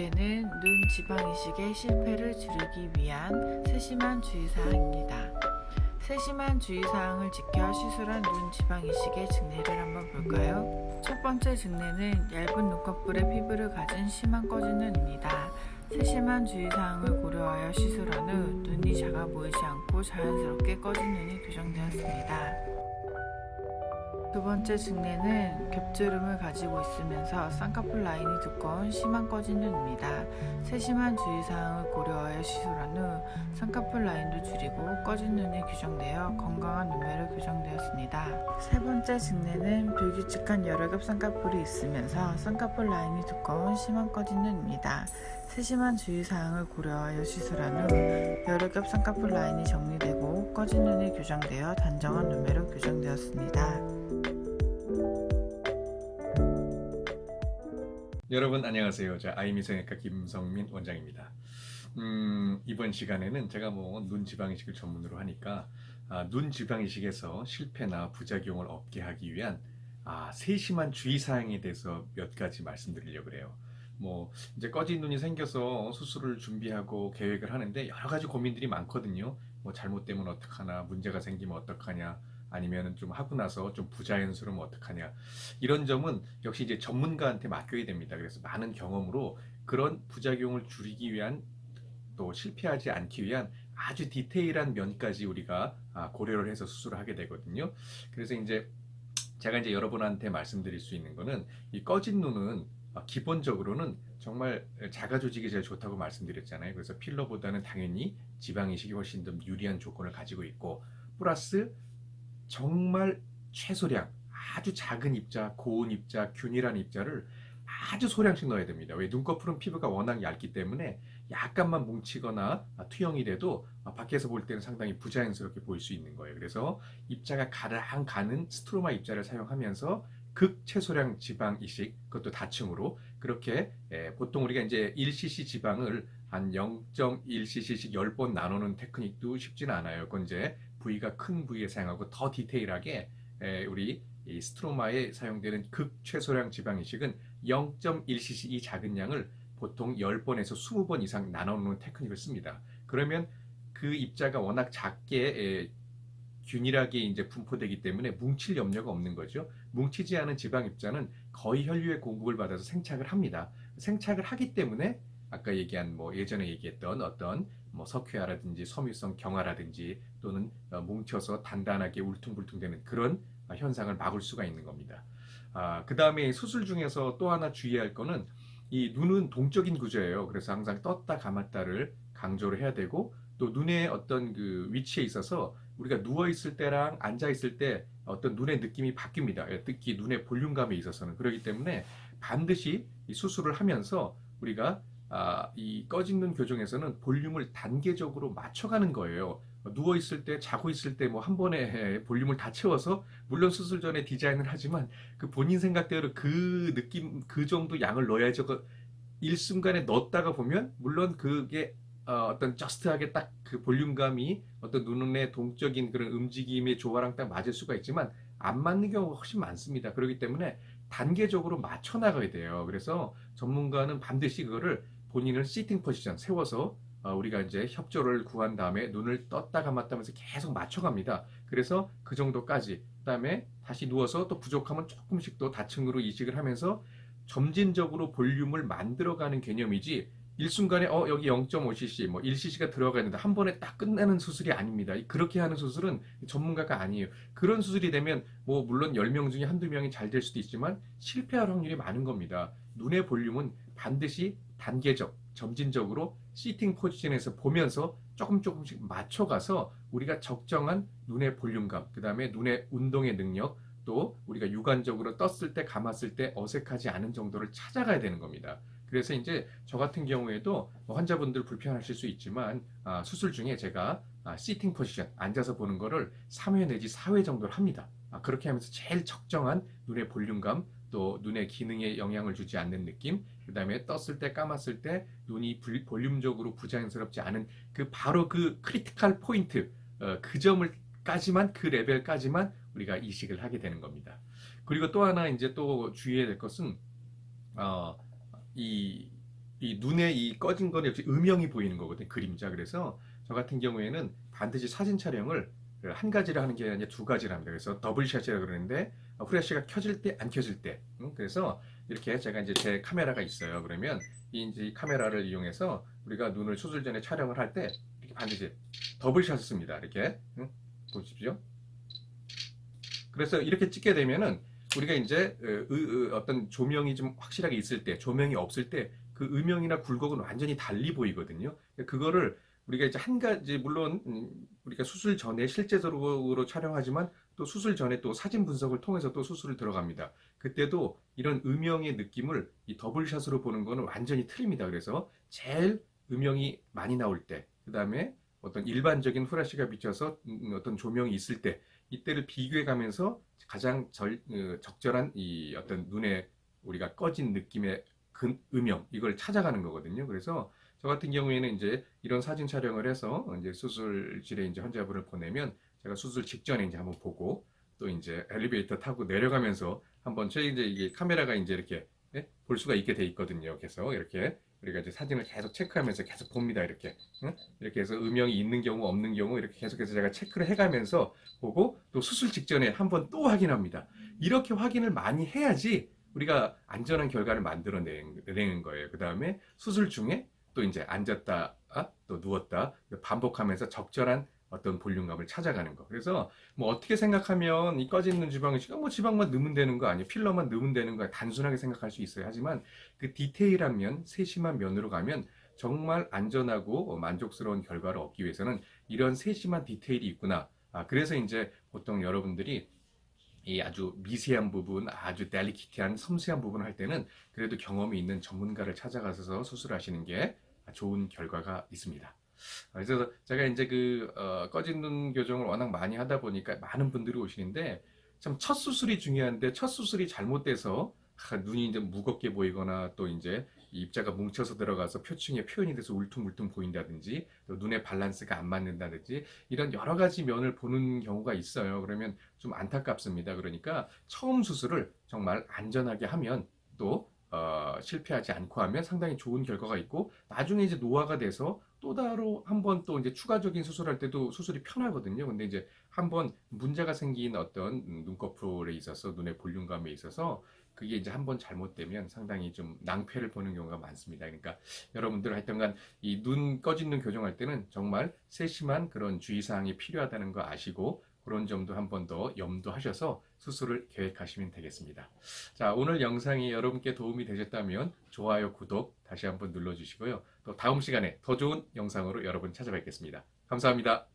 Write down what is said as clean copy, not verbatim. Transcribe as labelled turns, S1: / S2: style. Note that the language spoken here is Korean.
S1: 주제는 눈 지방 이식의 실패를 줄이기 위한 세심한 주의사항입니다. 세심한 주의사항을 지켜 시술한 눈 지방 이식의 증례를 한번 볼까요? 첫 번째 증례는 얇은 눈꺼풀의 피부를 가진 심한 꺼진 눈입니다. 세심한 주의사항을 고려하여 시술한 후 눈이 작아 보이지 않고 자연스럽게 꺼진 눈이 교정되었습니다. 두 번째 증례는 겹주름을 가지고 있으면서 쌍꺼풀 라인이 두꺼운 심한 꺼진 눈입니다. 세심한 주의사항을 고려하여 시술한 후 쌍꺼풀 라인도 줄이고 꺼진 눈이 교정되어 건강한 눈매로 교정되었습니다. 세 번째 증례는 불규칙한 여러 겹 쌍꺼풀이 있으면서 쌍꺼풀 라인이 두꺼운 심한 꺼진 눈입니다. 세심한 주의사항을 고려하여 시술한 후 여러 겹 쌍꺼풀 라인이 정리되고 꺼진 눈이 교정되어 단정한 눈매로 교정되었습니다.
S2: 여러분 안녕하세요. 아이미성형외과 김성민 원장입니다. 이번 시간에는 제가 눈 지방 이식을 전문으로 하니까 눈 지방 이식에서 실패나 부작용을 없게 하기 위한 세심한 주의사항에 대해서 몇 가지 말씀드리려고 해요. 이제 꺼진 눈이 생겨서 수술을 준비하고 계획을 하는데 여러 가지 고민들이 많거든요. 잘못되면 어떡하나, 문제가 생기면 어떡하냐, 아니면 좀 하고 나서 좀 부자연스러우면 어떡하냐, 이런 점은 역시 이제 전문가한테 맡겨야 됩니다. 그래서 많은 경험으로 그런 부작용을 줄이기 위한, 또 실패하지 않기 위한 아주 디테일한 면까지 우리가 고려를 해서 수술을 하게 되거든요. 그래서 이제 제가 이제 여러분한테 말씀드릴 수 있는 거는, 이 꺼진 눈은 기본적으로는 정말 자가 조직이 제일 좋다고 말씀드렸잖아요. 그래서 필러보다는 당연히 지방 이식이 훨씬 더 유리한 조건을 가지고 있고, 플러스 정말 최소량 아주 작은 입자, 고운 입자, 균일한 입자를 아주 소량씩 넣어야 됩니다. 왜? 눈꺼풀은 피부가 워낙 얇기 때문에 약간만 뭉치거나 투영이 돼도 밖에서 볼 때는 상당히 부자연스럽게 보일 수 있는 거예요. 그래서 입자가 가장 가는 스트로마 입자를 사용하면서 극최소량 지방 이식, 그것도 다층으로 그렇게 보통 우리가 이제 1cc 지방을 한 0.1cc씩 10번 나누는 테크닉도 쉽지는 않아요. 그건 이제 부위가 큰 부위에 사용하고 더 디테일하게 우리 이 스트로마에 사용되는 극최소량 지방 이식은 0.1cc 이 작은 양을 보통 10번에서 20번 이상 나눠놓는 테크닉을 씁니다. 그러면 그 입자가 워낙 작게 균일하게 이제 분포되기 때문에 뭉칠 염려가 없는 거죠. 뭉치지 않은 지방 입자는 거의 혈류의 공급을 받아서 생착을 합니다. 생착을 하기 때문에 아까 얘기한 예전에 얘기했던 어떤 석회화라든지 섬유성 경화라든지 또는 뭉쳐서 단단하게 울퉁불퉁되는 그런 현상을 막을 수가 있는 겁니다. 그 다음에 수술 중에서 또 하나 주의할 거는, 이 눈은 동적인 구조예요. 그래서 항상 떴다 감았다를 강조를 해야 되고, 또 눈의 어떤 그 위치에 있어서 우리가 누워 있을 때랑 앉아 있을 때 어떤 눈의 느낌이 바뀝니다. 특히 눈의 볼륨감에 있어서는. 그렇기 때문에 반드시 이 수술을 하면서 우리가 이 꺼진 눈 교정에서는 볼륨을 단계적으로 맞춰가는 거예요. 누워 있을 때, 자고 있을 때 한 번에 볼륨을 다 채워서, 물론 수술 전에 디자인을 하지만 그 본인 생각대로 그 느낌, 그 정도 양을 넣어야죠. 일순간에 넣었다가 보면 물론 그게 어떤 저스트하게 딱 그 볼륨감이 어떤 눈의 동적인 그런 움직임의 조화랑 딱 맞을 수가 있지만 안 맞는 경우가 훨씬 많습니다. 그렇기 때문에 단계적으로 맞춰 나가야 돼요. 그래서 전문가는 반드시 그거를 본인을 시팅 포지션 세워서 우리가 이제 협조를 구한 다음에 눈을 떴다 감았다 하면서 계속 맞춰갑니다. 그래서 그 정도까지, 그 다음에 다시 누워서 또 부족하면 조금씩 또 다층으로 이식을 하면서 점진적으로 볼륨을 만들어가는 개념이지, 일순간에 여기 0.5cc, 1cc가 들어가 있는데 한 번에 딱 끝내는 수술이 아닙니다. 그렇게 하는 수술은 전문가가 아니에요. 그런 수술이 되면 물론 10명 중에 한두 명이 잘 될 수도 있지만 실패할 확률이 많은 겁니다. 눈의 볼륨은 반드시 단계적, 점진적으로 시팅 포지션에서 보면서 조금씩 맞춰가서 우리가 적정한 눈의 볼륨감, 그 다음에 눈의 운동의 능력, 또 우리가 육안적으로 떴을 때 감았을 때 어색하지 않은 정도를 찾아가야 되는 겁니다. 그래서 이제 저 같은 경우에도 환자분들 불편하실 수 있지만 수술 중에 제가 시팅 포지션, 앉아서 보는 거를 3회 내지 4회 정도를 합니다. 그렇게 하면서 제일 적정한 눈의 볼륨감, 또 눈의 기능에 영향을 주지 않는 느낌, 그 다음에 떴을 때 감았을 때 눈이 볼륨적으로 부자연스럽지 않은 바로 그 크리티컬 포인트, 그 점을까지만, 그 레벨까지만 우리가 이식을 하게 되는 겁니다. 그리고 또 하나 이제 또 주의해야 될 것은 이 이 눈에 이 꺼진 거는 역시 음영이 보이는 거거든요. 그림자. 그래서 저 같은 경우에는 반드시 사진 촬영을 한 가지를 하는 게 아니라 두 가지를 합니다. 그래서 더블샷이라고 그러는데 후레쉬가 켜질 때, 안 켜질 때. 그래서 이렇게 제가 이제 제 카메라가 있어요. 그러면 이제 이 카메라를 이용해서 우리가 눈을 수술 전에 촬영을 할 때 이렇게 반드시 더블샷을 씁니다. 이렇게 보십시오. 그래서 이렇게 찍게 되면은 우리가 이제 어떤 조명이 좀 확실하게 있을 때, 조명이 없을 때 그 음영이나 굴곡은 완전히 달리 보이거든요. 그거를 우리가 이제 한 가지 물론 우리가 수술 전에 실제적으로 촬영하지만 또 수술 전에 또 사진 분석을 통해서 또 수술을 들어갑니다. 그때도 이런 음영의 느낌을 이 더블샷으로 보는 거는 완전히 틀립니다. 그래서 제일 음영이 많이 나올 때, 그 다음에 어떤 일반적인 후레쉬가 비춰서 어떤 조명이 있을 때 이때를 비교해 가면서 가장 적절한 이 어떤 눈에 우리가 꺼진 느낌의 음영 이걸 찾아가는 거거든요. 그래서 저 같은 경우에는 이제 이런 사진 촬영을 해서 이제 수술실에 이제 환자분을 보내면 제가 수술 직전에 이제 한번 보고 또 이제 엘리베이터 타고 내려가면서 한번 제 이제 이게 카메라가 이제 이렇게 볼 수가 있게 돼 있거든요. 그래서 이렇게 우리가 이제 사진을 계속 체크하면서 계속 봅니다. 이렇게 이렇게 해서 음영이 있는 경우 없는 경우 이렇게 계속해서 제가 체크를 해가면서 보고 또 수술 직전에 한번 또 확인합니다. 이렇게 확인을 많이 해야지 우리가 안전한 결과를 만들어내는 거예요. 그 다음에 수술 중에 또 이제 앉았다 또 누웠다 반복하면서 적절한 어떤 볼륨감을 찾아가는 거. 그래서 뭐 어떻게 생각하면 이 꺼져 있는 지방이식은 뭐 지방만 넣으면 되는 거 아니에요. 필러만 넣으면 되는 거야. 단순하게 생각할 수 있어요. 하지만 그 디테일한 면, 세심한 면으로 가면 정말 안전하고 만족스러운 결과를 얻기 위해서는 이런 세심한 디테일이 있구나. 그래서 이제 보통 여러분들이 이 아주 미세한 부분, 아주 델리키티한 섬세한 부분을 할 때는 그래도 경험이 있는 전문가를 찾아가서 수술하시는 게 좋은 결과가 있습니다. 그래서 제가 이제 꺼진 눈 교정을 워낙 많이 하다 보니까 많은 분들이 오시는데 참 첫 수술이 중요한데 첫 수술이 잘못돼서 눈이 이제 무겁게 보이거나 또 이제 입자가 뭉쳐서 들어가서 표층에 표현이 돼서 울퉁불퉁 보인다든지 또 눈의 밸런스가 안 맞는다든지 이런 여러 가지 면을 보는 경우가 있어요. 그러면 좀 안타깝습니다. 그러니까 처음 수술을 정말 안전하게 하면 또 실패하지 않고 하면 상당히 좋은 결과가 있고 나중에 이제 노화가 돼서 또 따로 한번 또 이제 추가적인 수술할 때도 수술이 편하거든요. 근데 이제 한번 문제가 생긴 어떤 눈꺼풀에 있어서 눈의 볼륨감에 있어서 그게 이제 한번 잘못되면 상당히 좀 낭패를 보는 경우가 많습니다. 그러니까 여러분들 하여튼간 이 눈 꺼진 눈 교정할 때는 정말 세심한 그런 주의사항이 필요하다는 거 아시고 그런 점도 한 번 더 염두하셔서 수술을 계획하시면 되겠습니다. 자, 오늘 영상이 여러분께 도움이 되셨다면 좋아요, 구독 다시 한번 눌러주시고요. 또 다음 시간에 더 좋은 영상으로 여러분 찾아뵙겠습니다. 감사합니다.